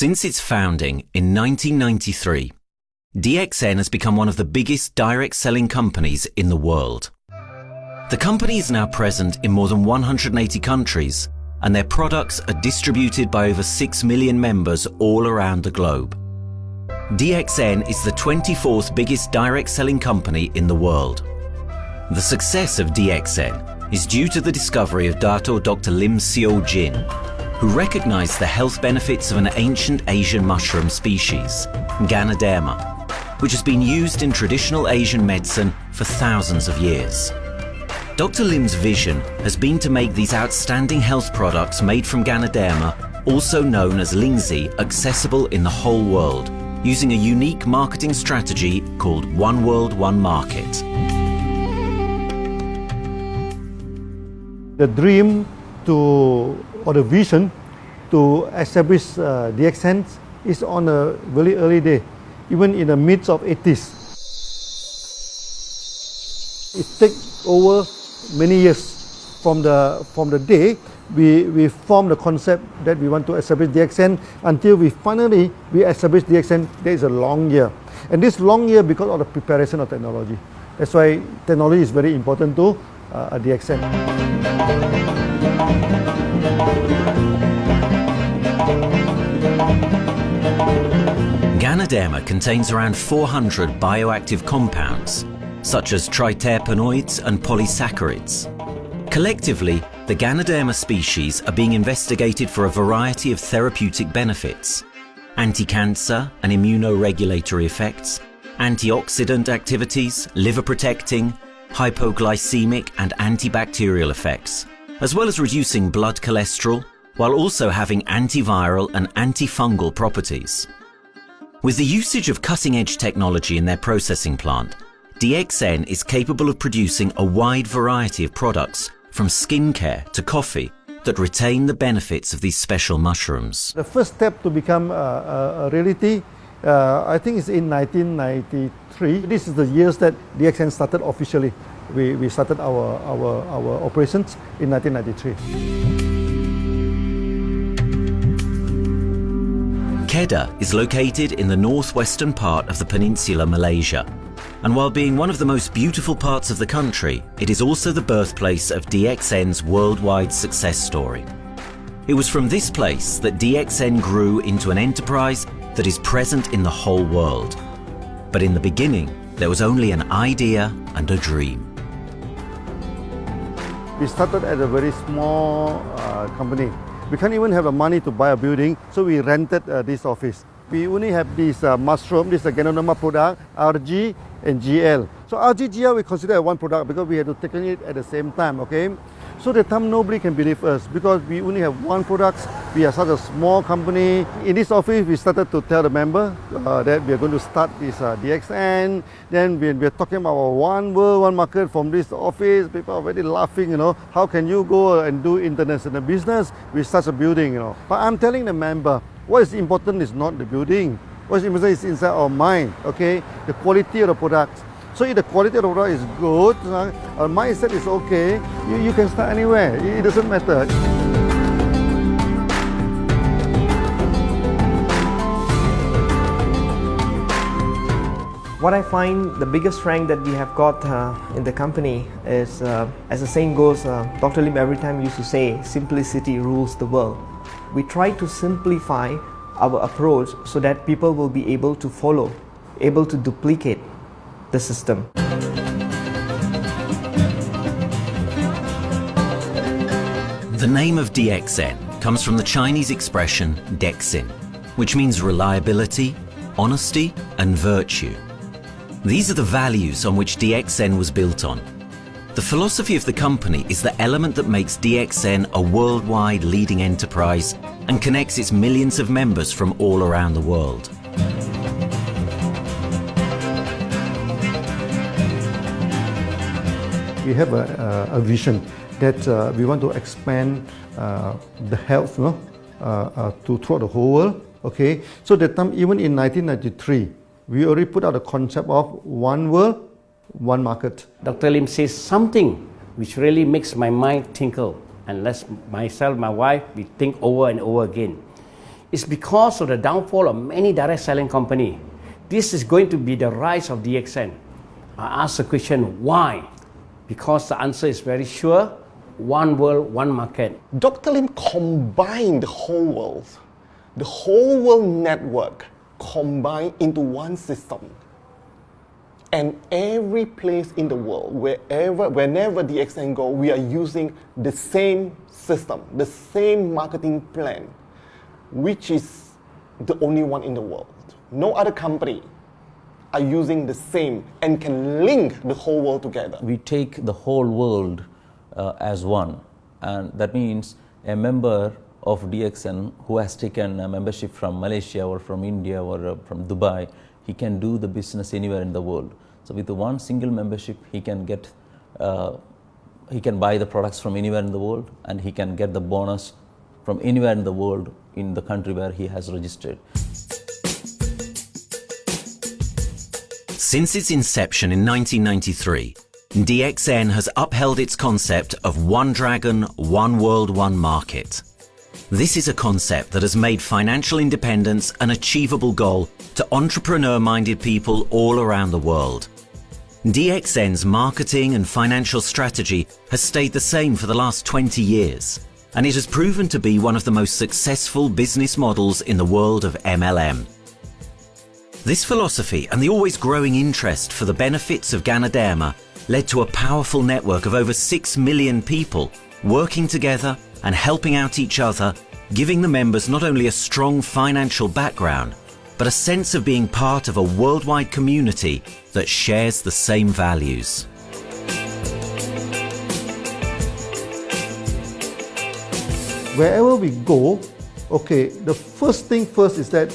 Since its founding in 1993, DXN has become one of the biggest direct selling companies in the world. The company is now present in more than 180 countries, and their products are distributed by over 6 million members all around the globe. DXN is the 24th biggest direct selling company in the world. The success of DXN is due to the discovery of Dr. Lim Seo Jin, who recognized the health benefits of an ancient Asian mushroom species, Ganoderma, which has been used in traditional Asian medicine for thousands of years. Dr. Lim's vision has been to make these outstanding health products made from Ganoderma, also known as Lingzi, accessible in the whole world, using a unique marketing strategy called One World, One Market. The dream or the vision to establish DXN is on a very early day, even in the midst of 80s. It takes over many years from the day we formed the concept that we want to establish DXN until we finally establish DXN. There is a long year, and this long year because of the preparation of technology. That's why technology is very important to DXN. Ganoderma contains around 400 bioactive compounds, such as triterpenoids and polysaccharides. Collectively, the Ganoderma species are being investigated for a variety of therapeutic benefits: anti-cancer and immunoregulatory effects, antioxidant activities, liver protecting, hypoglycemic and antibacterial effects, as well as reducing blood cholesterol, while also having antiviral and antifungal properties. With the usage of cutting-edge technology in their processing plant, DXN is capable of producing a wide variety of products, from skincare to coffee, that retain the benefits of these special mushrooms. The first step to become a reality, I think, is in 1993. This is the years that DXN started officially. We started our operations in 1993. Kedah is located in the northwestern part of the peninsula Malaysia, and while being one of the most beautiful parts of the country, it is also the birthplace of DXN's worldwide success story. It was from this place that DXN grew into an enterprise that is present in the whole world. But in the beginning, there was only an idea and a dream. We started at a very small company. We can't even have the money to buy a building, so we rented this office. We only have this mushroom, this Ganoderma product, RG and GL. So RG, GL we consider one product because we had to take it at the same time, okay? So at the time nobody can believe us because we only have one product. We are such a small company. In this office, we started to tell the member that we are going to start this DXN. Then we are talking about one world, one market from this office. People are very laughing, you know. How can you go and do international business with such a building, you know? But I'm telling the member, what is important is not the building. What is important is inside our mind, okay? The quality of the product. So if the quality of the product is good, our mindset is okay, you can start anywhere. It doesn't matter. What I find the biggest strength that we have got in the company is, as the saying goes, Dr. Lim every time used to say, simplicity rules the world. We try to simplify our approach so that people will be able to follow, able to duplicate the system. The name of DXN comes from the Chinese expression DXN, which means reliability, honesty, and virtue. These are the values on which DXN was built on. The philosophy of the company is the element that makes DXN a worldwide leading enterprise and connects its millions of members from all around the world. We have a vision that we want to expand the health to throughout the whole world. Okay, so that time, even in 1993, we already put out the concept of one world, one market. Dr. Lim says something which really makes my mind tinkle and lets myself, my wife, we think over and over again. It's because of the downfall of many direct selling companies. This is going to be the rise of DXN. I ask the question, why? Because the answer is very sure, one world, one market. Dr. Lim combined the whole world network combined into one system. And every place in the world, whenever DXN go, we are using the same system, the same marketing plan, which is the only one in the world. No other company are using the same and can link the whole world together. We take the whole world as one, and that means a member of DXN who has taken a membership from Malaysia or from India or from Dubai, he can do the business anywhere in the world. So with the one single membership, he can buy the products from anywhere in the world, and he can get the bonus from anywhere in the world in the country where he has registered. Since its inception in 1993, DXN has upheld its concept of one dragon, one world, one market. This is a concept that has made financial independence an achievable goal to entrepreneur-minded people all around the world. DXN's marketing and financial strategy has stayed the same for the last 20 years, and it has proven to be one of the most successful business models in the world of MLM. This philosophy and the always growing interest for the benefits of Ganoderma led to a powerful network of over 6 million people working together and helping out each other, giving the members not only a strong financial background, but a sense of being part of a worldwide community that shares the same values. Wherever we go, okay, the first thing first is that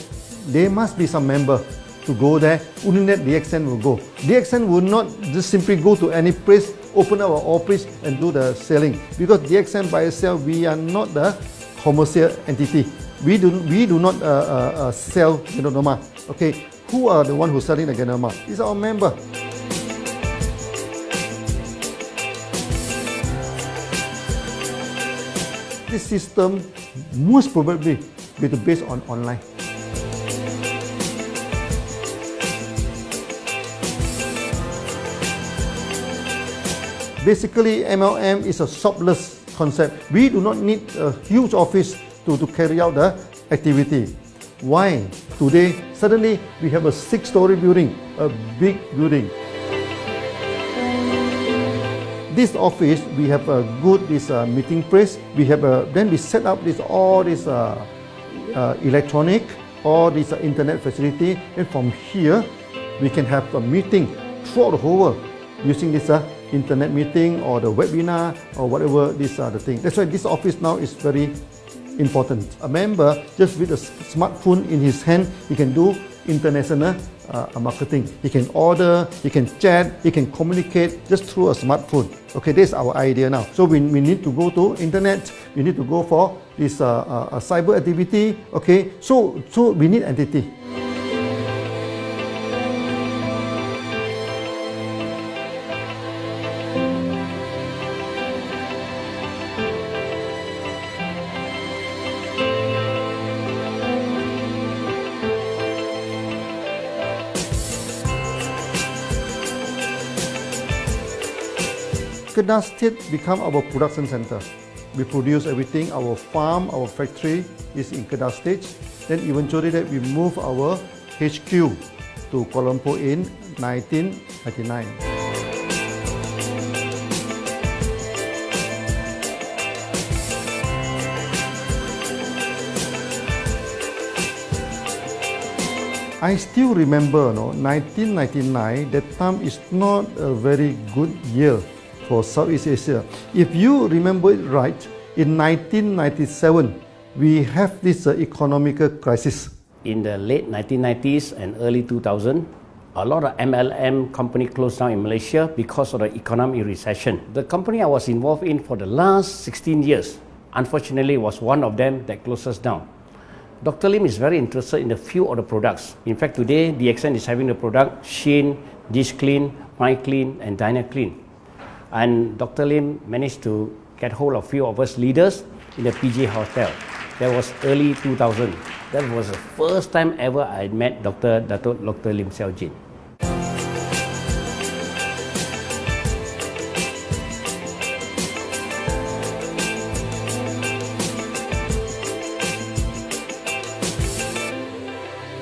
there must be some member to go there. Only that DXN will go. DXN will not just simply go to any place, open up our office and do the selling. Because DXN by itself, we are not the commercial entity. We do not sell Ganoderma. Okay, who are the one who's selling the Ganoderma? It's our member. This system most probably will be based on online. Basically, MLM is a shopless concept. We do not need a huge office to carry out the activity. Why? Today, suddenly we have a 6-story building, a big building. This office, we have a good meeting place. We have then we set up all this electronic, all this internet facility, and from here we can have a meeting throughout the whole world using this internet meeting or the webinar or whatever these are the things. That's why this office now is very important. A member, just with a smartphone in his hand, he can do international marketing. He can order, he can chat, he can communicate just through a smartphone. Okay, that's our idea now. So we need to go to internet, we need to go for this cyber activity. Okay, so we need entity. Kedah State become our production center. We produce everything. Our farm, our factory is in Kedah State. Then eventually that we move our HQ to Kuala Lumpur in 1999. I still remember, 1999, that time is not a very good year for Southeast Asia. If you remember it right, in 1997, we have this economical crisis. In the late 1990s and early 2000, a lot of MLM companies closed down in Malaysia because of the economic recession. The company I was involved in for the last 16 years, unfortunately, was one of them that closes down. Dr. Lim is very interested in a few of the products. In fact, today, DXN is having the product Sheen, Dish Clean, My Clean, and Diner Clean. And Dr. Lim managed to get hold of a few of us leaders in the PJ Hotel. That was early 2000. That was the first time ever I met Dr. Lim Xiaojin.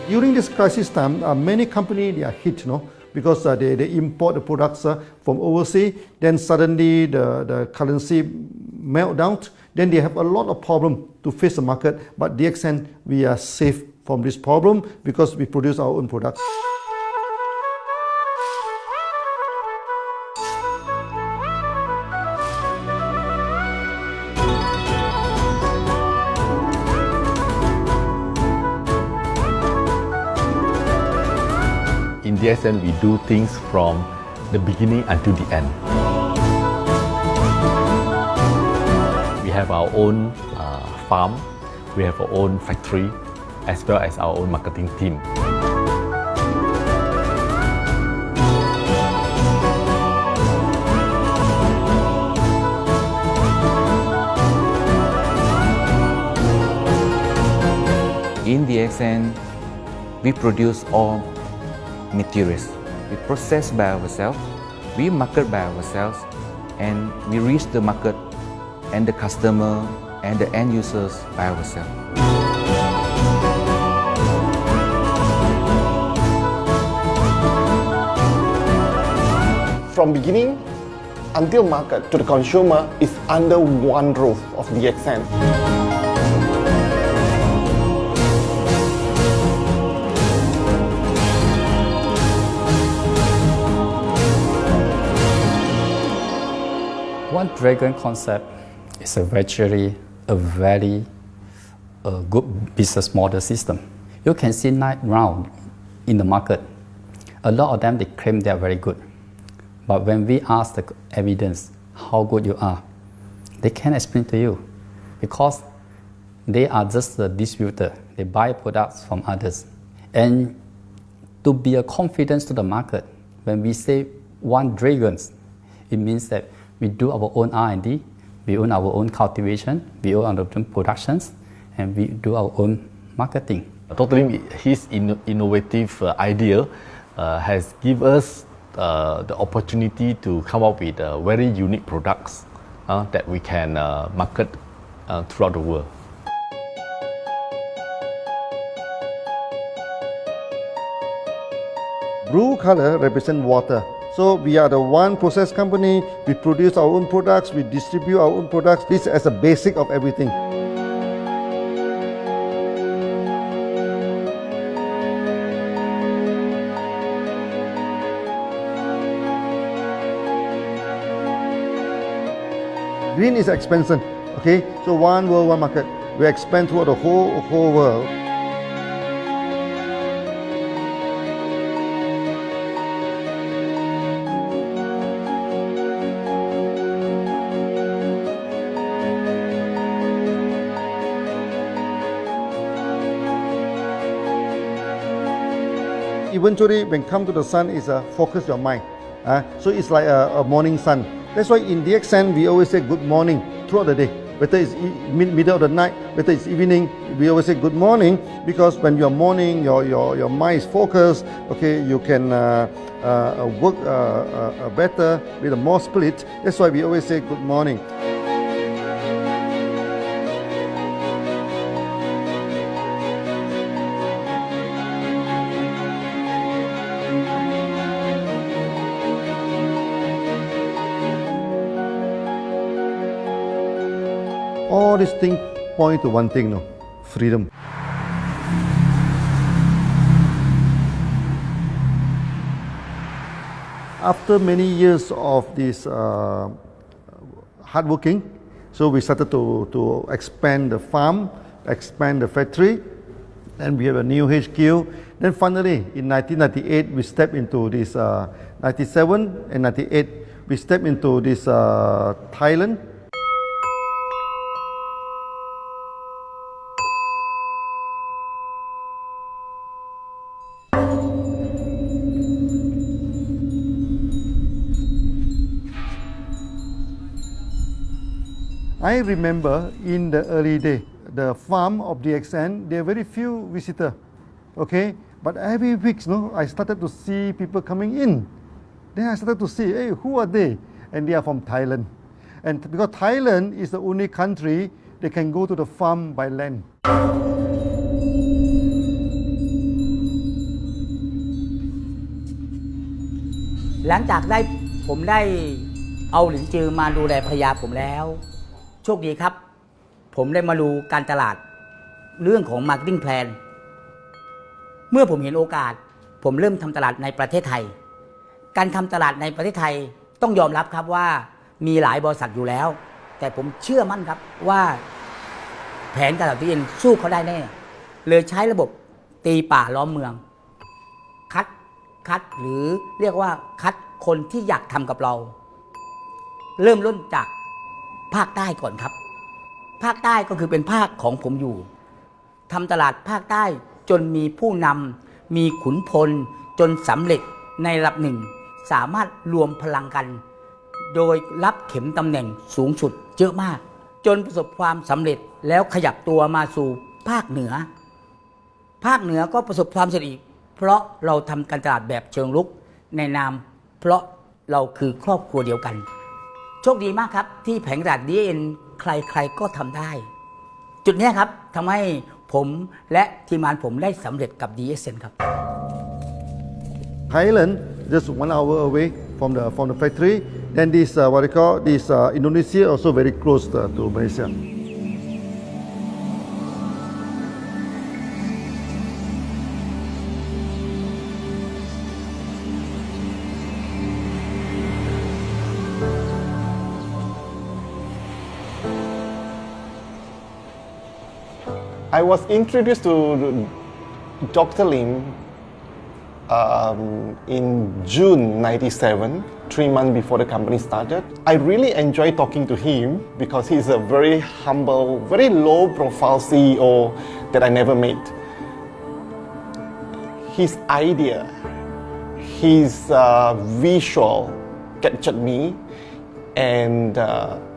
During this crisis time, many companies they are hit, because they import the products from overseas. Then suddenly the currency melt down. Then they have a lot of problem to face the market. But DXN, we are safe from this problem because we produce our own products. In DXN, we do things from the beginning until the end. We have our own farm, we have our own factory, as well as our own marketing team. In DXN, we produce all materials. We process by ourselves, we market by ourselves, and we reach the market and the customer and the end users by ourselves. From beginning until market to the consumer is under one roof of DXN. One Dragon concept is actually a very good business model system. You can see right now in the market, a lot of them they claim they are very good. But when we ask the evidence how good you are, they can't explain to you because they are just the distributor. They buy products from others. And to be a confidence to the market, when we say One Dragons, it means that we do our own R&D, we own our own cultivation, we own our own productions, and we do our own marketing. Totally, his innovative idea has given us the opportunity to come up with very unique products that we can market throughout the world. Blue color represents water. So we are the one process company, we produce our own products, we distribute our own products. This is as a basic of everything. Green is expansion, okay? So one world, one market. We expand throughout the whole world. Eventually, when come to the sun, is focus your mind. So it's like a morning sun. That's why in DXN, we always say good morning throughout the day. Whether it's middle of the night, whether it's evening, we always say good morning because when you're morning, your mind is focused. Okay, you can work better with a more spirit. That's why we always say good morning. All these things point to one thing, freedom. After many years of this hard working, so we started to expand the farm, expand the factory, and we have a new HQ. Then finally, in 1998, we stepped into this, 97 and 98, we stepped into this Thailand. I remember in the early day, the farm of DXN, there are very few visitors, okay? But every week, I started to see people coming in. Then I started to see, hey, who are they? And they are from Thailand. And because Thailand is the only country they can go to the farm by land. หลังจากผมได้เอาหลินจือมาดูแลภรรยาผมแล้วโชคดีครับผมได้มาดูการตลาดเรื่องของ Marketing Plan เมื่อผมเห็นโอกาสผมเริ่มทำตลาดในประเทศไทยการทำตลาดในประเทศไทยต้องยอมรับครับว่ามีหลายบริษัทอยู่แล้วแต่ผมเชื่อมั่นครับว่าแผนการตลาดที่เอ็นสู้เขาได้แน่เลยใช้ระบบตีป่าล้อมเมืองคัดหรือเรียกว่าคัดคนที่อยากทำกับเราเริ่มต้นจากภาคใต้ก่อนครับภาคใต้ก็คือเป็นภาคของผมอยู่ทำตลาดภาคใต้จนมีผู้นำมีขุนพลจนสำเร็จในระดับหนึ่งสามารถรวมพลังกันโดยรับเข็มตำแหน่งสูงสุดเยอะมากจนประสบความสำเร็จแล้วขยับตัวมาสู่ภาคเหนือก็ประสบความสำเร็จอีกเพราะเราทำการตลาดแบบเชิงรุกในนามเพราะเราคือครอบครัวเดียวกันโชคดีมากครับที่แผงตลาด DXN ใครๆก็ทำได้จุดนี้ครับทำให้ผมและทีมงานผมได้สำเร็จกับ DXN ครับ Thailand just 1 hour away from the factory. Then this what they call this Indonesia also very close to Malaysia. I was introduced to Dr. Lim in June '97, 3 months before the company started. I really enjoy talking to him because he's a very humble, very low-profile CEO that I never met. His idea, his visual captured me, and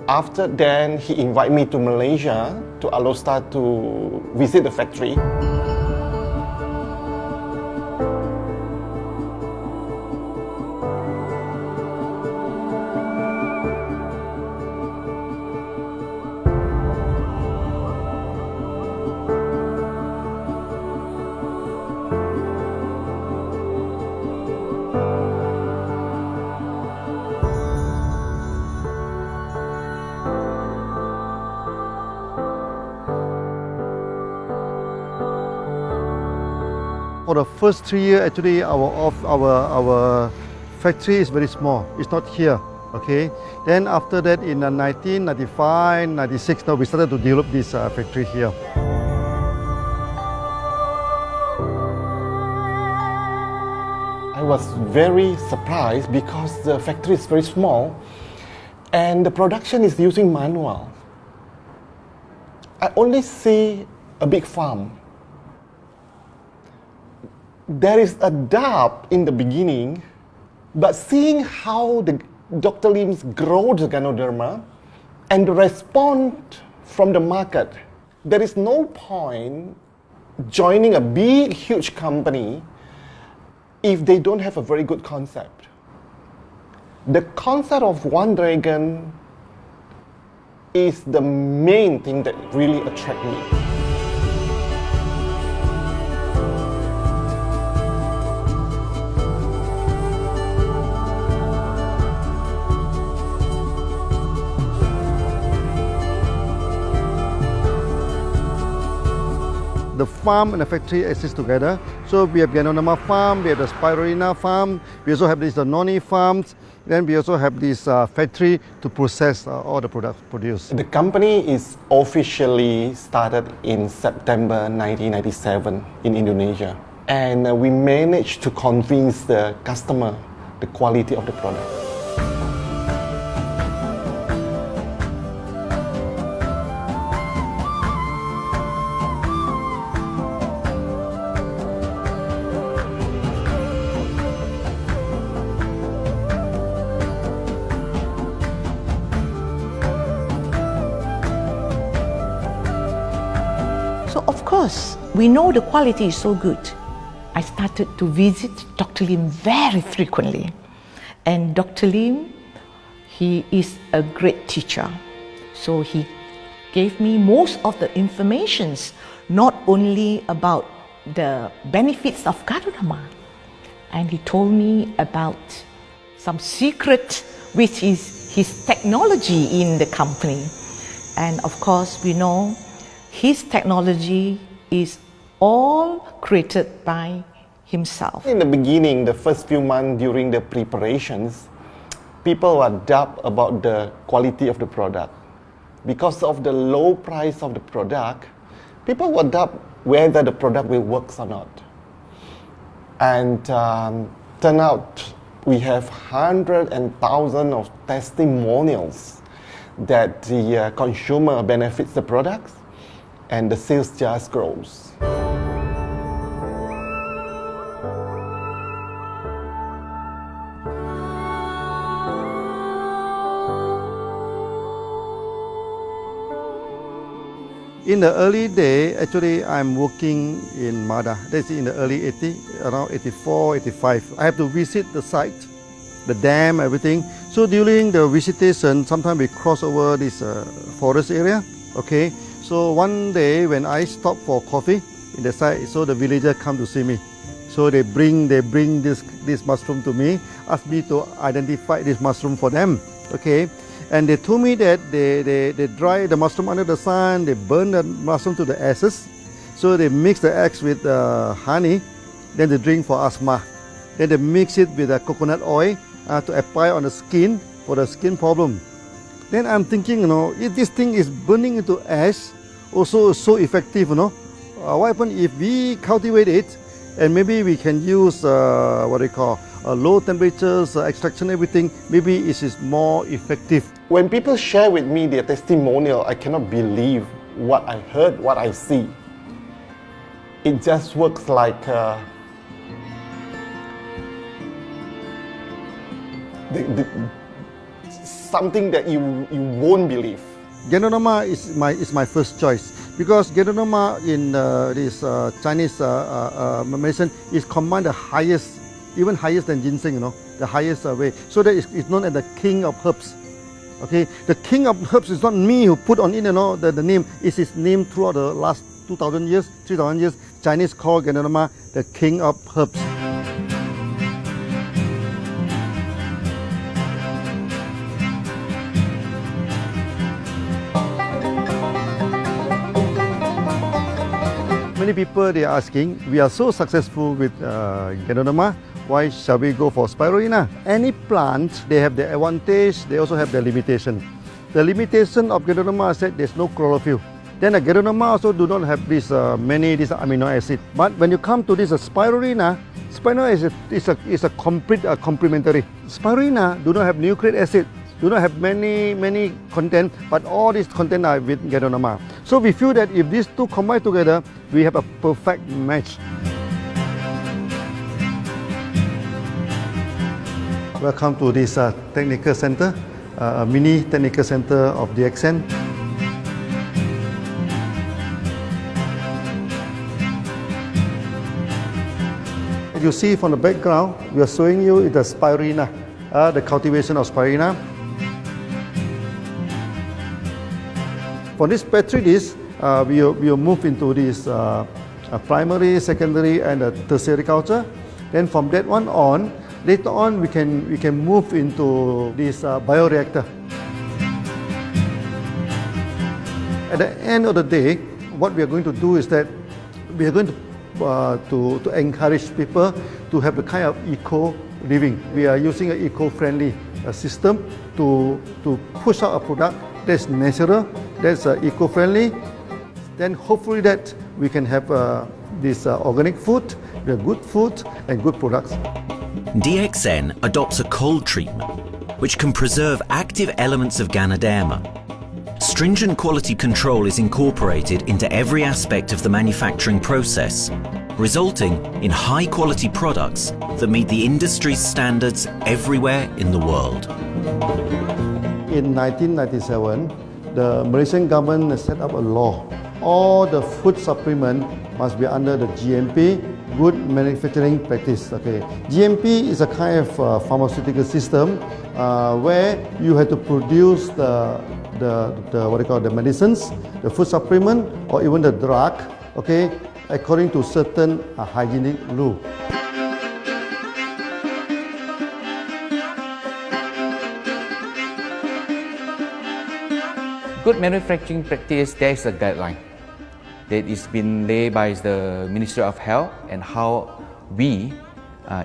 after then he invited me to Malaysia to allow start to visit the factory. For the first 3 years, actually, our factory is very small. It's not here, okay? Then after that, in 1995, 96, now we started to develop this factory here. I was very surprised because the factory is very small and the production is using manual. I only see a big farm. There is a doubt in the beginning, but seeing how Dr. Lim's grow the Ganoderma and the response from the market, there is no point joining a big, huge company if they don't have a very good concept. The concept of One Dragon is the main thing that really attracts me. The farm and the factory exist together. So we have Ganoderma farm, we have the Spirulina farm, we also have these noni farms, then we also have this factory to process all the products produced. The company is officially started in September 1997 in Indonesia. And we managed to convince the customer the quality of the product. because we know the quality is so good, I started to visit Dr. Lim very frequently. And Dr. Lim, he is a great teacher. So he gave me most of the informations, not only about the benefits of Ganoderma, and he told me about some secret, which is his technology in the company. And of course, we know his technology is all created by himself. In the beginning, the first few months during the preparations, people were doubt about the quality of the product. Because of the low price of the product, people were doubt whether the product will work or not. And turn out we have hundreds and thousands of testimonials that the consumer benefits the products and the sales just grows. In the early day, actually, I'm working in Mada. That's in the early 80s, around 84, 85. I have to visit the site, the dam, everything. So during the visitation, sometimes we cross over this forest area. Okay. So one day when I stop for coffee in the site, so the villager come to see me. So they bring this mushroom to me, ask me to identify this mushroom for them. Okay. And they told me that they dry the mushroom under the sun, they burn the mushroom to the ashes. So they mix the eggs with honey, then they drink for asthma. Then they mix it with coconut oil to apply on the skin for the skin problem. Then I'm thinking, if this thing is burning into ash, also so effective, what happens if we cultivate it and maybe we can use low temperatures, extraction, everything, maybe it is more effective. When people share with me their testimonial, I cannot believe what I heard, what I see. It just works like something that you won't believe. Ganoderma is my first choice because Ganoderma in this Chinese medicine is combined the highest, even higher than ginseng, the highest way. So that it's known as the king of herbs. Okay, the king of herbs is not me who put on it, the name. It's his name throughout the last 2,000 years, 3,000 years. Chinese call Ganoderma the king of herbs. Many people they are asking, we are so successful with Ganoderma, why shall we go for spirulina? Any plant, they have their advantage, they also have their limitation. The limitation of Ganoderma is that there's no chlorophyll. Then the Ganoderma also do not have this many amino acid. But when you come to this spirulina, spirulina is a complete complementary. Spirulina do not have nucleic acid, do not have many content, but all these content are with Ganoderma. So we feel that if these two combine together, we have a perfect match. Welcome to this technical center, a mini technical center of DXN. As you see from the background, we are showing you the spirulina, the cultivation of spirulina. For this petri dish, we will move into this primary, secondary, and tertiary culture. Then from that one on, later on we can move into this bioreactor. At the end of the day, what we are going to do is that we are going to encourage people to have the kind of eco living. We are using an eco-friendly system to push out a product that's natural, that's eco-friendly. Then hopefully that we can have this organic food, good food and good products. DXN adopts a cold treatment which can preserve active elements of Ganoderma. Stringent quality control is incorporated into every aspect of the manufacturing process, resulting in high-quality products that meet the industry's standards everywhere in the world. In 1997, the Malaysian government set up a law all the food supplement must be under the GMP, Good Manufacturing Practice. Okay, GMP is a kind of pharmaceutical system where you have to produce the what they call the medicines, the food supplement, or even the drug. Okay, according to certain hygienic rule. Good manufacturing practice, there is a guideline that is been laid by the Ministry of Health, and how we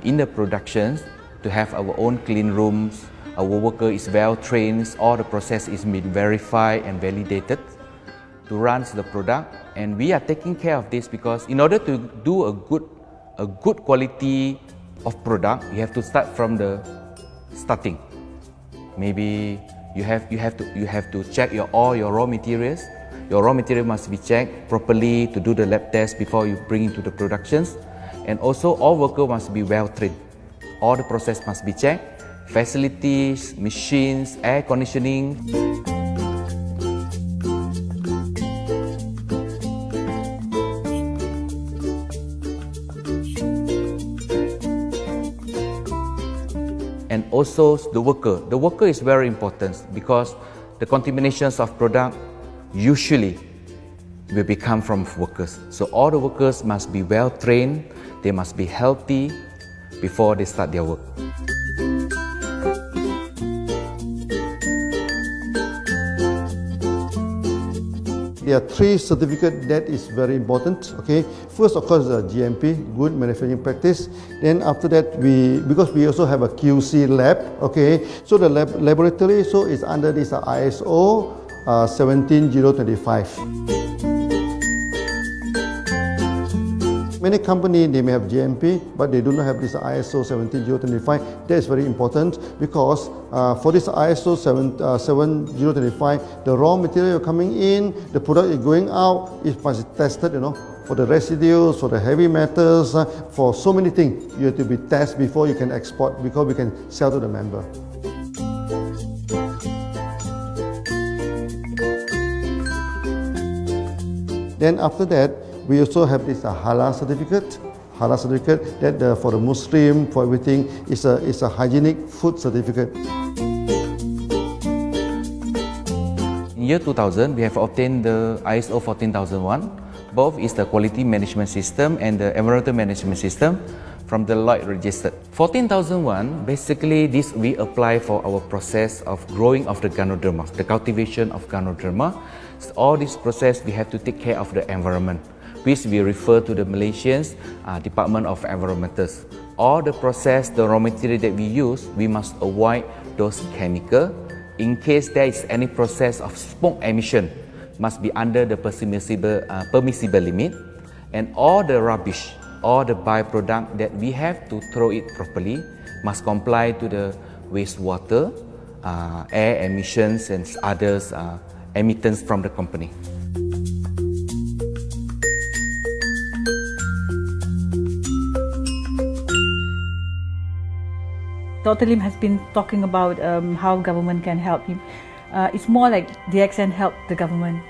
in the productions to have our own clean rooms, our worker is well trained, all the process is been verified and validated to run the product, and we are taking care of this because in order to do a good quality of product, you have to start from the starting. Maybe you have to check all your raw materials. Your raw material must be checked properly to do the lab test before you bring into the productions. And also all workers must be well trained. All the process must be checked. Facilities, machines, air conditioning. And also the worker. The worker is very important because the contaminations of product usually will become from workers. So all the workers must be well trained, they must be healthy before they start their work. There are three certificates that is very important. Okay, first of course the GMP, Good Manufacturing Practice. Then after that because we also have a QC lab. Okay, so the laboratory so is under this ISO 17025. Many companies, they may have GMP, but they do not have this ISO 17025. That is very important because for this ISO 17025, the raw material coming in, the product is going out, it must be tested, for the residues, for the heavy metals, for so many things. You have to be tested before you can export, because we can sell to the member. Then after that, we also have this halal certificate. Halal certificate that for the Muslim, for everything, is a hygienic food certificate. In year 2000, we have obtained the ISO 14001. Both is the quality management system and the environmental management system from the Lloyd registered. 14001, basically this we apply for our process of growing of the Ganoderma, the cultivation of Ganoderma. So all this process we have to take care of the environment, which we refer to the Malaysians Department of Environmentals. All the process, the raw material that we use, we must avoid those chemicals. In case there is any process of smoke emission, must be under the permissible limit. And all the rubbish, all the byproduct that we have to throw it properly, must comply to the wastewater, air emissions and others emittance from the company. Dr. Lim has been talking about how government can help him. It's more like DXN helped the government,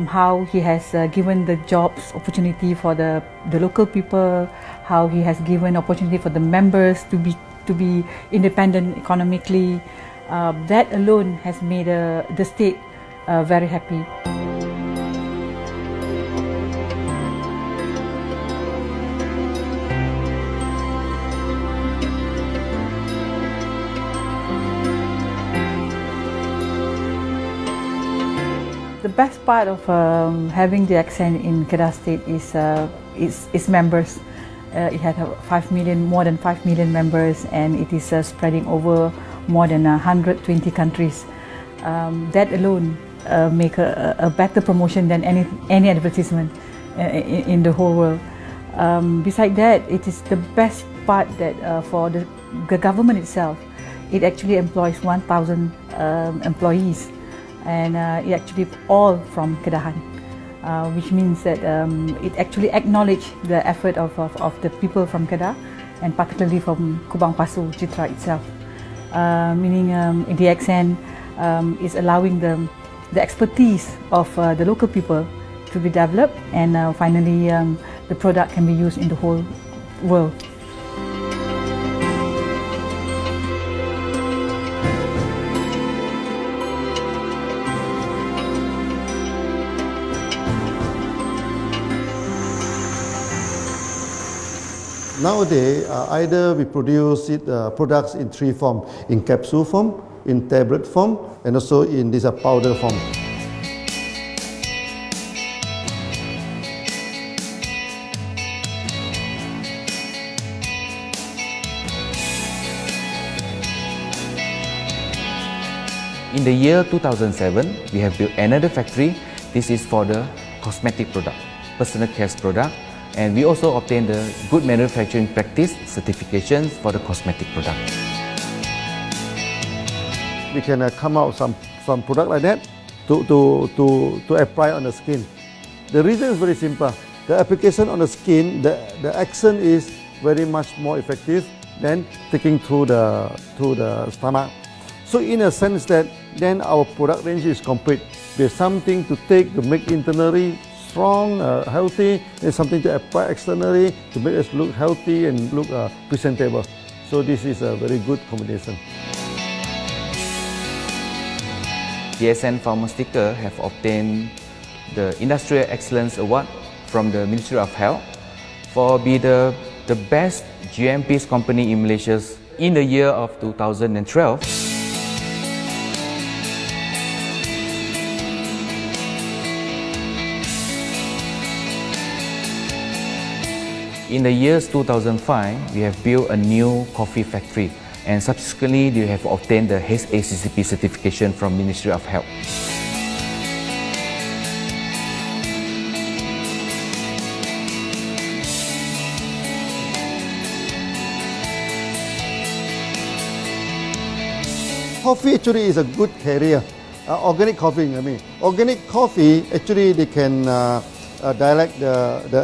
how he has given the jobs opportunity for the local people, how he has given opportunity for the members to be independent economically. That alone has made the state very happy. The best part of having DXN in Kedah State is its members. It had more than 5 million members, and it is spreading over more than 120 countries. That alone make a better promotion than any advertisement in the whole world. Besides that, it is the best part that for the government itself, it actually employs 1,000 employees. And it actually all from Kedahan, which means that it actually acknowledges the effort of the people from Kedah, and particularly from Kubang Pasu Citra itself. Meaning DXN is allowing the expertise of the local people to be developed, and finally the product can be used in the whole world. Nowadays, either we produce products in three forms: in capsule form, in tablet form, and also in this powder form. In the year 2007, we have built another factory. This is for the cosmetic product, personal care product, and we also obtained the Good Manufacturing Practice certifications for the cosmetic product. We can come out some product like that to apply on the skin. The reason is very simple. The application on the skin, the action is very much more effective than taking through the stomach. So in a sense that then our product range is complete. There's something to take to make internally strong, healthy. There's something to apply externally to make us look healthy and look presentable. So this is a very good combination. DXN Pharmaceutical have obtained the Industrial Excellence Award from the Ministry of Health for being the best GMP company in Malaysia in the year of 2012. In the years 2005, we have built a new coffee factory, and subsequently we have obtained the HACCP certification from Ministry of Health. Coffee actually is a good carrier. Organic coffee, I mean. Organic coffee, actually they can dilate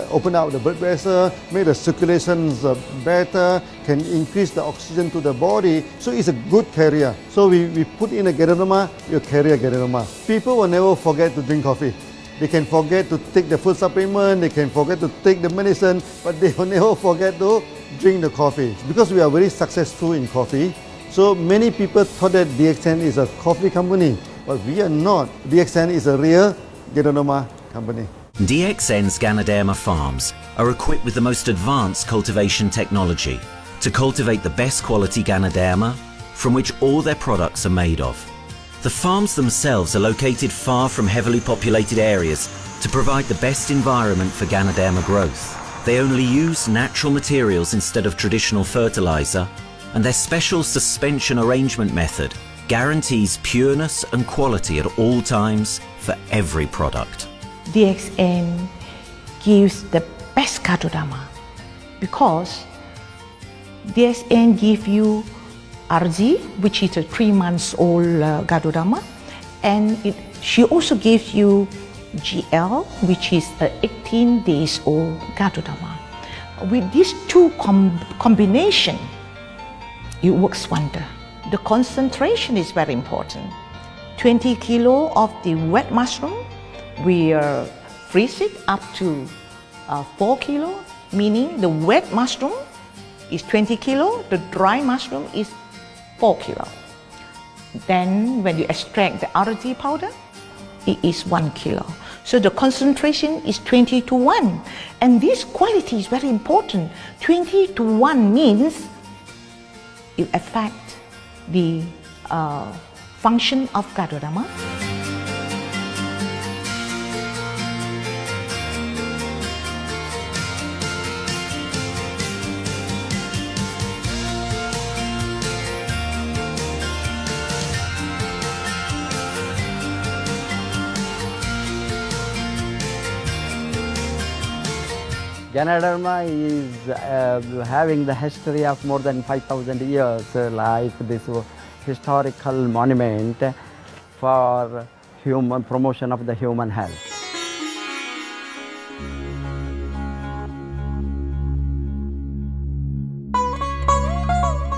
open up the blood vessel, make the circulations better, can increase the oxygen to the body. So it's a good carrier. So we put in a ganoderma, you carry a ganoderma. People will never forget to drink coffee. They can forget to take the food supplement, they can forget to take the medicine, but they will never forget to drink the coffee. Because we are very successful in coffee, so many people thought that DXN is a coffee company, but we are not. DXN is a real ganoderma company. DXN's Ganoderma farms are equipped with the most advanced cultivation technology to cultivate the best quality Ganoderma from which all their products are made of. The farms themselves are located far from heavily populated areas to provide the best environment for Ganoderma growth. They only use natural materials instead of traditional fertilizer, and their special suspension arrangement method guarantees pureness and quality at all times for every product. DXN gives the best Ganoderma because DXN gives you RG, which is a 3 months old Ganoderma, and she also gives you GL, which is a 18 days old Ganoderma. With these two combination, it works wonder. The concentration is very important. 20 kilo of the wet mushroom, we freeze it up to 4 kilo, meaning the wet mushroom is 20 kilo, the dry mushroom is 4 kilo. Then when you extract the RG powder, it is 1 kilo. So the concentration is 20 to 1. And this quality is very important. 20 to 1 means it affects the function of Ganoderma. Ganoderma is having the history of more than 5,000 years, like this historical monument for human promotion of the human health.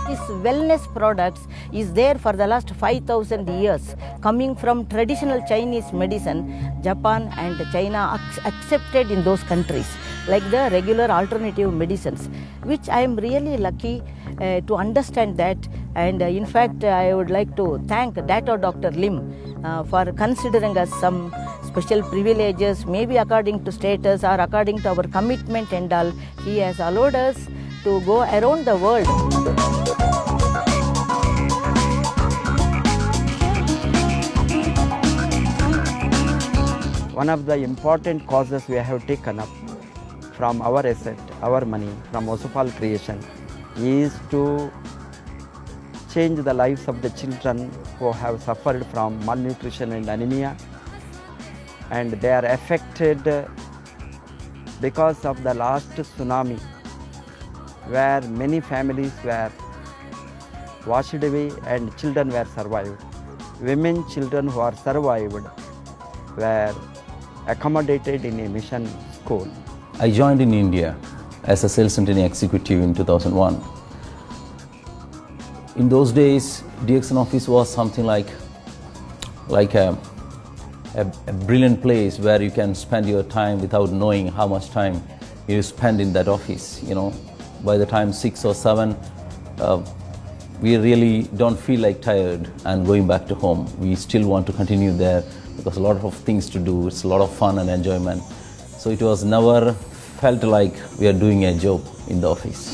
This wellness products is there for the last 5,000 years, coming from traditional Chinese medicine. Japan and China accepted in those countries, like the regular alternative medicines, which I am really lucky to understand that. And in fact, I would like to thank Dr. Lim for considering us some special privileges, maybe according to status or according to our commitment and all. He has allowed us to go around the world. One of the important causes we have taken up from our asset, our money, from Osopal creation, is to change the lives of the children who have suffered from malnutrition and anemia, and they are affected because of the last tsunami, where many families were washed away and children were survived. Women, children who are survived were accommodated in a mission school. I joined in India as a sales and training executive in 2001. In those days, DXN office was something like a brilliant place where you can spend your time without knowing how much time you spend in that office. You know, by the time 6 or 7, we really don't feel like tired and going back to home. We still want to continue there because a lot of things to do. It's a lot of fun and enjoyment. So it was never felt like we are doing a job in the office.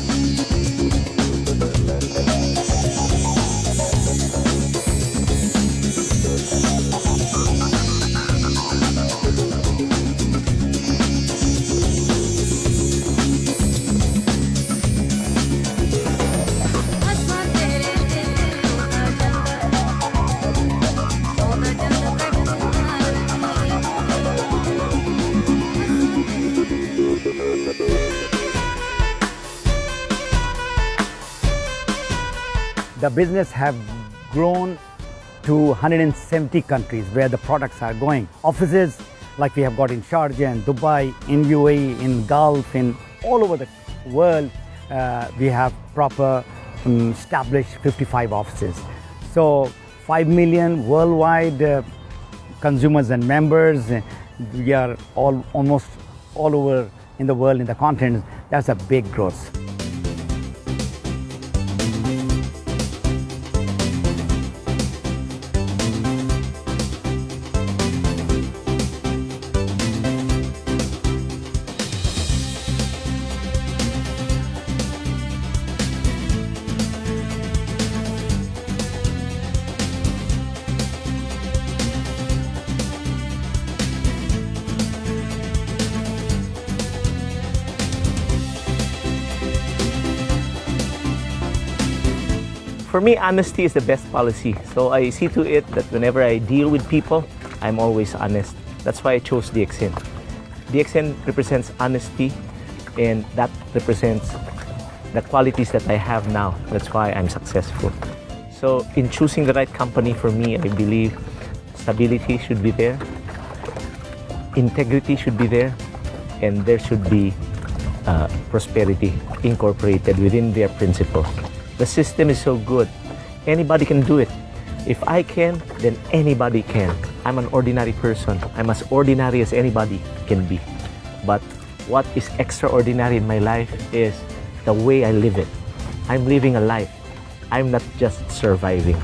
The business have grown to 170 countries where the products are going. Offices like we have got in Sharjah and Dubai, in UAE, in Gulf, in all over the world, we have proper established 55 offices. So 5 million worldwide consumers and members. We are almost all over in the world, in the continent. That's a big growth. For me, honesty is the best policy. So I see to it that whenever I deal with people, I'm always honest. That's why I chose DXN. DXN represents honesty, and that represents the qualities that I have now. That's why I'm successful. So in choosing the right company for me, I believe stability should be there, integrity should be there, and there should be prosperity incorporated within their principle. The system is so good. Anybody can do it. If I can, then anybody can. I'm an ordinary person. I'm as ordinary as anybody can be. But what is extraordinary in my life is the way I live it. I'm living a life. I'm not just surviving.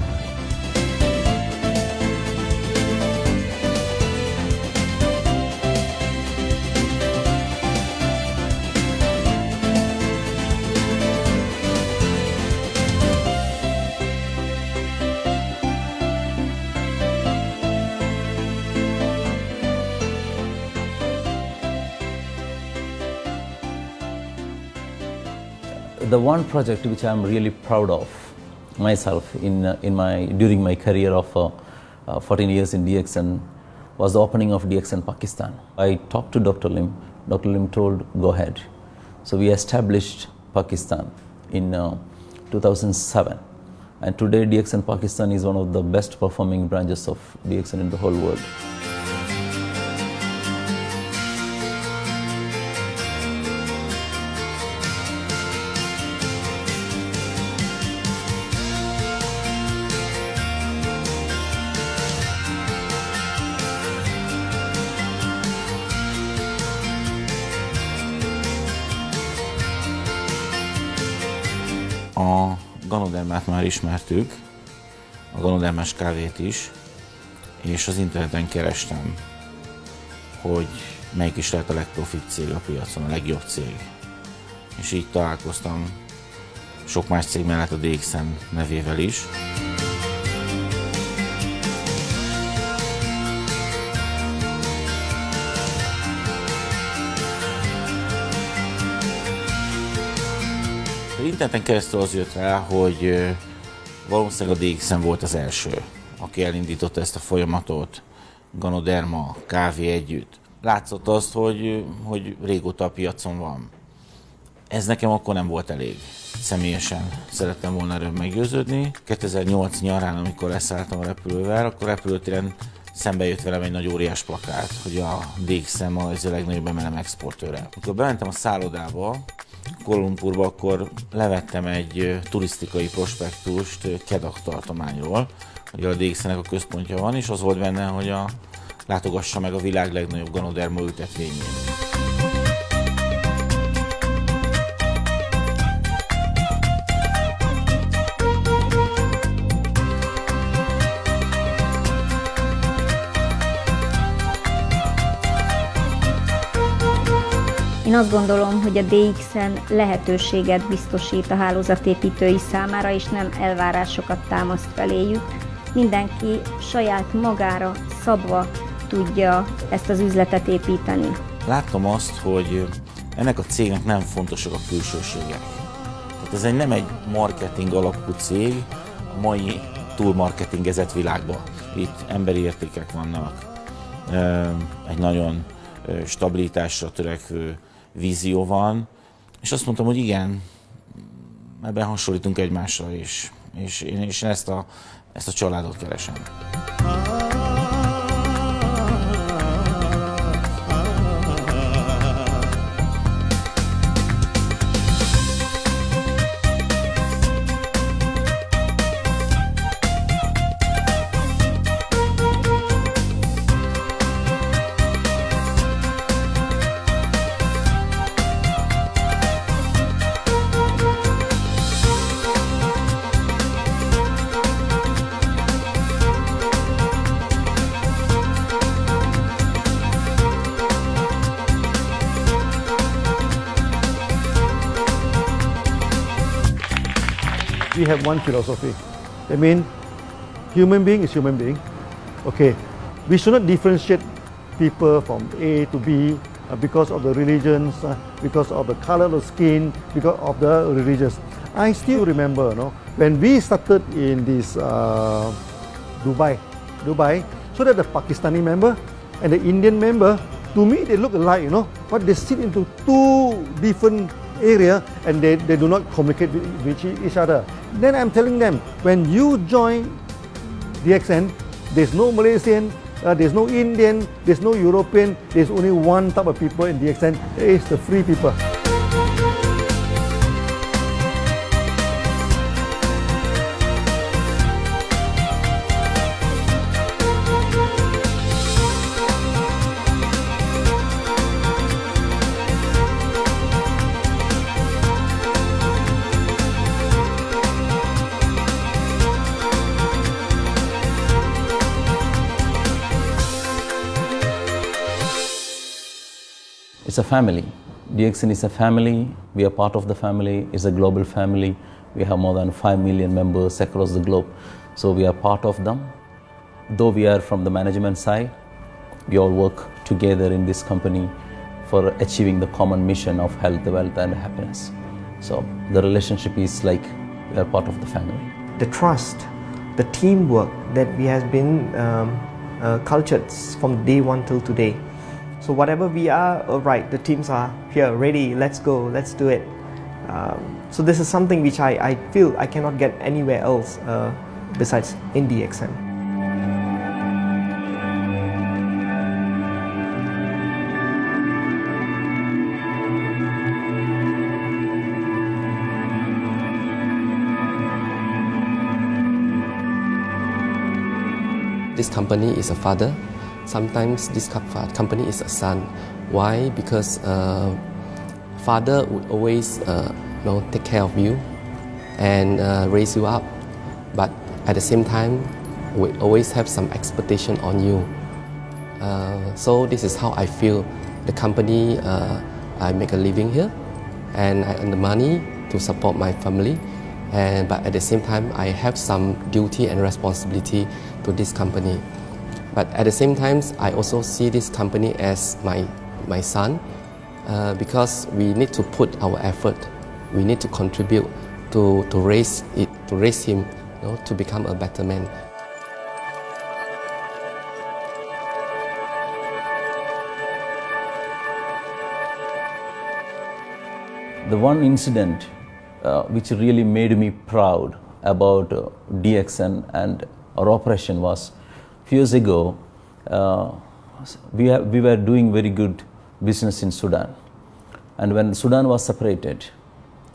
The one project which I'm really proud of myself during my career of 14 years in DXN was the opening of DXN Pakistan. I talked to Dr. Lim. Dr. Lim told, go ahead. So we established Pakistan in 2007. And today DXN Pakistan is one of the best performing branches of DXN in the whole world. A ganodermát már ismertük, a ganodermás kávét is, és az interneten kerestem, hogy melyik is lehet a legprofibb cég a piacon, a legjobb cég. És így találkoztam sok más cég mellett a DXN nevével is. Interneten keresztül az jött rá, hogy valószínűleg a DXN volt az első, aki elindította ezt a folyamatot, ganoderma, kávé együtt. Látszott azt, hogy régóta a piacon van. Ez nekem akkor nem volt elég. Személyesen szerettem volna erről meggyőződni. 2008 nyarán, amikor leszálltam a repülővel, akkor repülőtéren szembe jött velem egy nagy óriás plakát, hogy a DXN az a legnagyobb MLM exportőre. Amikor bementem a szállodába, Kuala Lumpurba, akkor levettem egy turisztikai prospektust Kedah tartományról, hogy a DXN-nek a központja van, és az volt benne, hogy látogassa meg a világ legnagyobb ganoderma ültetvényét. Én azt gondolom, hogy a DXN lehetőséget biztosít a hálózatépítői számára, és nem elvárásokat támaszt feléjük. Mindenki saját magára szabva tudja ezt az üzletet építeni. Láttam azt, hogy ennek a cégnek nem fontosak a külsőségek. Tehát ez nem egy marketing alapú cég a mai túlmarketingezett világban. Itt emberi értékek vannak, egy nagyon stabilitásra törekvő vízió van, és azt mondtam, hogy igen, ebben hasonlítunk egymásra is, és én ezt a családot keresem. We have one philosophy. I mean, human being is human being. Okay, we should not differentiate people from A to B because of the religions, because of the color of skin, because of the religions. I still remember, when we started in this Dubai, so that the Pakistani member and the Indian member, to me they look alike, but they sit into two different area and they do not communicate with each other. Then I'm telling them, when you join DXN, there's no Malaysian, there's no Indian, there's no European, there's only one type of people in DXN, it's the free people. It's a family. DXN is a family. We are part of the family. It's a global family. We have more than 5 million members across the globe. So we are part of them. Though we are from the management side, we all work together in this company for achieving the common mission of health, wealth and happiness. So the relationship is like we are part of the family. The trust, the teamwork that we has been cultured from day one till today. So whatever we are, right, the teams are here, ready, let's go, let's do it. So this is something which I feel I cannot get anywhere else besides in DXN. This company is a father. Sometimes this company is a son. Why? Because father would always take care of you, and raise you up. But at the same time, we always have some expectation on you. So this is how I feel. The company, I make a living here, and I earn the money to support my family. But at the same time, I have some duty and responsibility to this company. But at the same time, I also see this company as my son, because we need to put our effort. We need to contribute to raise him, to become a better man. The one incident which really made me proud about DXN and our operation was a few years ago. We were doing very good business in Sudan, and when Sudan was separated,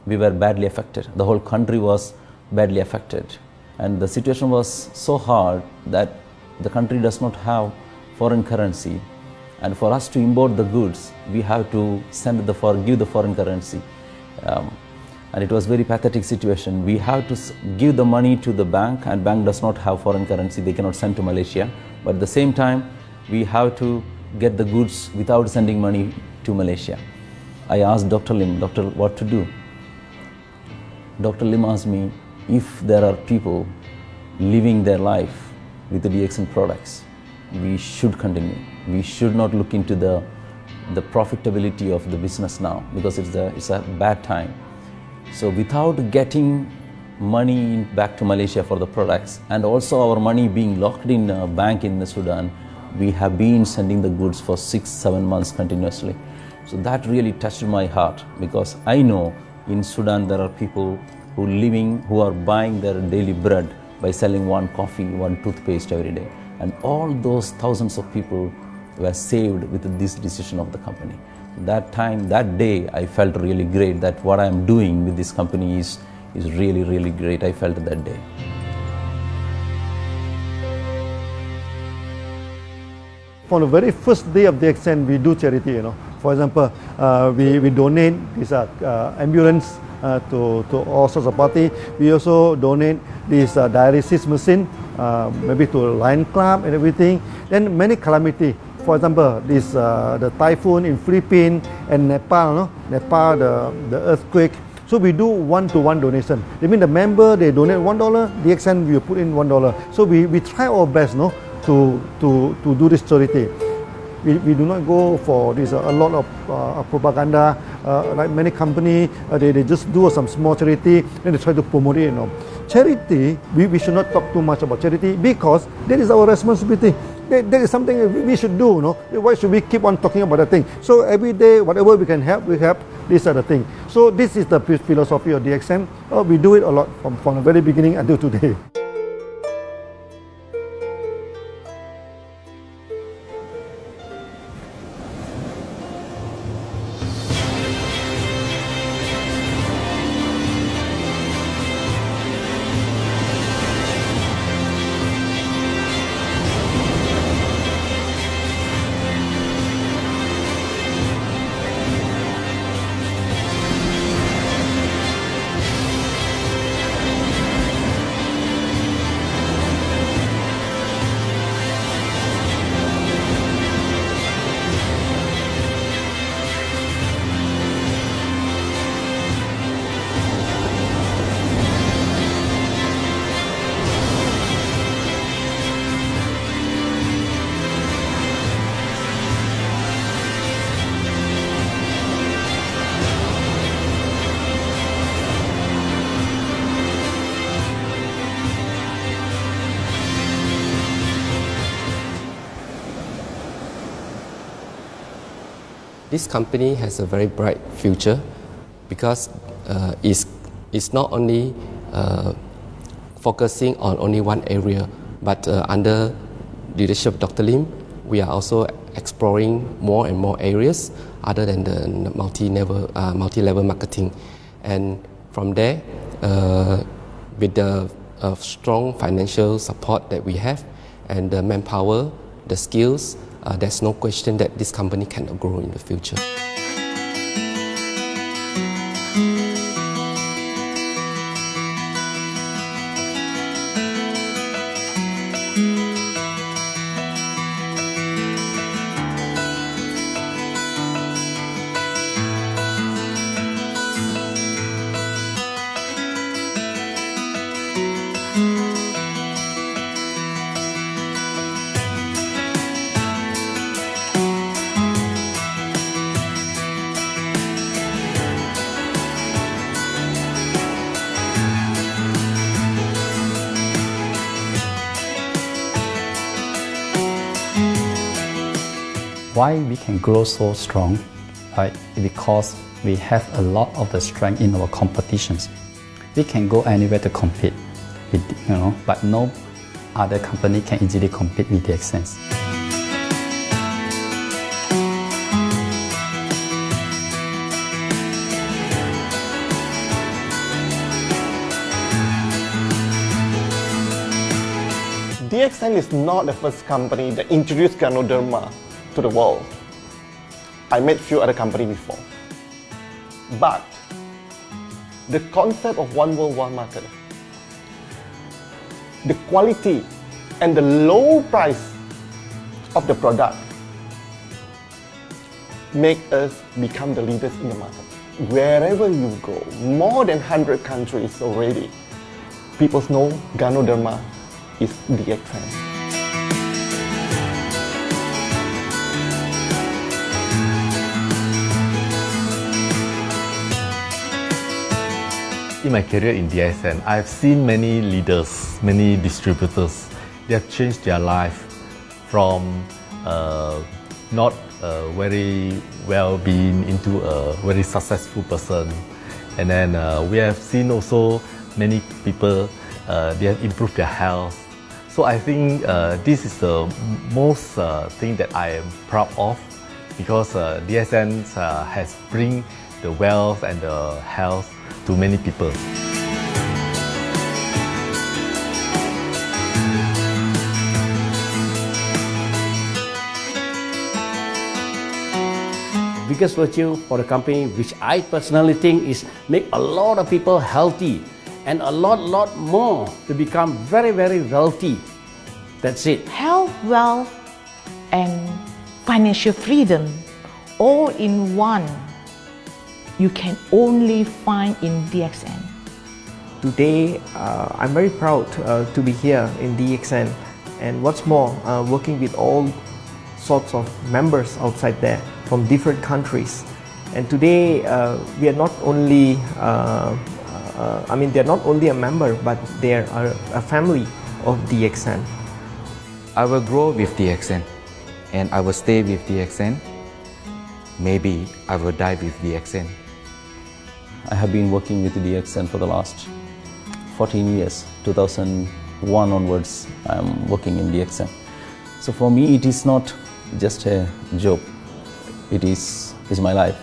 we were badly affected. The whole country was badly affected, and the situation was so hard that the country does not have foreign currency, and for us to import the goods, we have to give the foreign currency. And it was very pathetic situation. We have to give the money to the bank, and bank does not have foreign currency. They cannot send to Malaysia. But at the same time, we have to get the goods without sending money to Malaysia. I asked Dr. Lim, doctor, what to do? Dr. Lim asked me if there are people living their life with the DXN products, we should continue. We should not look into the profitability of the business now, because it's a bad time. So without getting money back to Malaysia for the products, and also our money being locked in a bank in the Sudan, we have been sending the goods for 6-7 months continuously. So that really touched my heart, because I know in Sudan there are people who are buying their daily bread by selling one coffee, one toothpaste every day. And all those thousands of people were saved with this decision of the company. That day, I felt really great that what I am doing with this company is really, really great. I felt that day. From the very first day of DXN, we do charity. For example, we donate this ambulance to all sorts of party. We also donate this dialysis machine, maybe to Lion Club and everything. Then many calamity. For example, the typhoon in Philippines and Nepal, the earthquake. So we do one-to-one donation. I mean, the member, they donate $1, DXN will put in $1. So we try our best, to do this charity. We do not go for this a lot of propaganda, like many companies. They just do some small charity and they try to promote it. Charity, we should not talk too much about charity, because that is our responsibility. That is something we should do. Why should we keep on talking about that thing? So every day, whatever we can help, we help. These are the things. So this is the philosophy of DXN. We do it a lot from the very beginning until today. This company has a very bright future, because it's not only focusing on only one area, but under leadership of Dr. Lim, we are also exploring more and more areas other than the multi-level marketing. And from there, with the strong financial support that we have and the manpower, the skills, there's no question that this company cannot grow in the future. Why we can grow so strong? Because we have a lot of the strength in our competitions. We can go anywhere to compete, but no other company can easily compete with DXN. DXN is not the first company that introduced Ganoderma to the world. I met few other companies before. But the concept of one world, one market, the quality and the low price of the product make us become the leaders in the market. Wherever you go, more than 100 countries already, people know Ganoderma is DXN. In my career in DXN, I've seen many leaders, many distributors. They have changed their life from not very well-being into a very successful person. And then we have seen also many people, they have improved their health. So I think this is the most thing that I am proud of, because DXN has bring the wealth and the health to many people. Biggest virtue for the company, which I personally think is make a lot of people healthy and a lot more to become very wealthy. That's it. Health, wealth, and financial freedom all in one. You can only find in DXN. Today, I'm very proud to be here in DXN, and what's more, working with all sorts of members outside there from different countries. And today, we are not only, they're not only a member, but they are a family of DXN. I will grow with DXN, and I will stay with DXN. Maybe I will die with DXN. I have been working with DXN for the last 14 years. 2001 onwards, I am working in DXN. So for me, it is not just a job. It is my life.